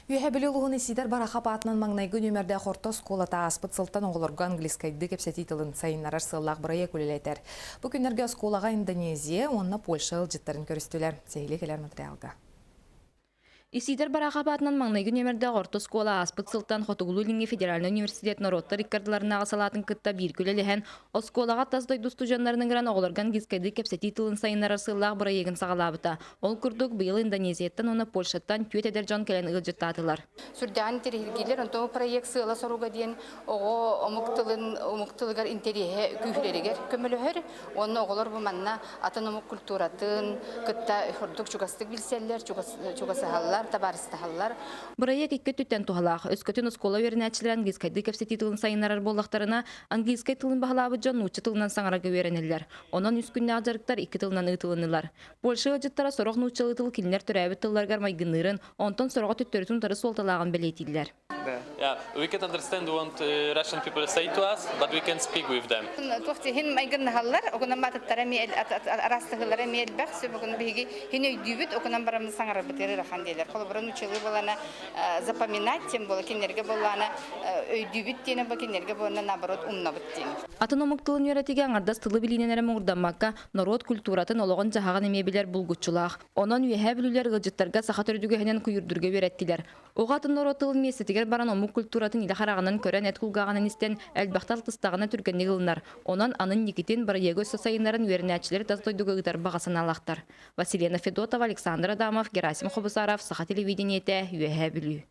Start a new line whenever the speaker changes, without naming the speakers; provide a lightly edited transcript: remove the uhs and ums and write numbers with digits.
Үйәбілі ұлығын есидер барақа патынан маңнайғы нөмерде қорта сколата аспыт сылттан оғылырға англискайды кепсеті тылын сайынарар сыллақ бұрайы көлелетер. Бұл күнерге сколаға Индонезия, онына Польша ұлжыттарын көрістілер. Сейлі келер материалға.
Исидер барақа батынан маңнайғы нөмерде орто скола аспыт сылтан Хотугулу Линге федеральный университет народта риккардыларына ағасалатын кытта бір күлеліген о сколаға таздойду студентларының гран оғылырған гизкайды кепсети тылын сайынарар сыллақ бұра егін сағалабыта. Ол күрдік бұйыл Индонезияттан, оны Польшаттан түйет едер жан келен ұлжыттатылар.
Сүрдән терегилер, онто проект сыла соруга дейін оғы омуктылыгар интереге күйререгер көмілігер, оны оғылыр бұманна атын омук культуратын, кытта хүрдік чугастық білселер, чугасы табарыстахаллар.
Бұрайек икке түттен тухалақ. Өскөтін оскола верінәтшілер ангийскайды кепсети тылын сайынарар боллақтарына ангийскай тылын бағалабы жон учы тылынан саңарага веренелер. Онан үс күнне ажарықтар икке тылынан ұтылынылар. Польша өжіттара сороқ нучылы тыл келінер түрәбі тылларгар майгынырын, онтан сороға түттөрітін тары солталағын білетілдер.
Yeah, we can understand what Russian people say to us, but we can speak with them.
Туфти хин майгынналар, окунан мататтара мел арастыгылары мел бәксі, окунан биги хин өйдүбүт, окунан барамыз саңарар битери рахан дейлер. Холобран учылы болана запоминать, тем болы кинерге болана өйдүбүт тені ба кинерге болана наоборот умнабыт тені.
Атономық тылын өретеге аңардас тылы билиненері мұғырданмаққа народ культуратын олығын жағаған емебілер бұлгутчулақ. Онан үйе білулер ғылжыттарға сақа түрдігі хенен күйірдірге вереттілер. Оғатын народ тылын месетігер баран омук культуратын илі қарағанын көрен әт құлғағанын істен әлбақтал тыстағына түргенне ғылынар. Онан анын никитин бары егі сосайынларын верінәтшілер таздойдығы ғыдар бағасын алақтар. Василена Федотова, Александр Адамов, Герасим Хобусаров, Саха телевидениеті, үйе білу.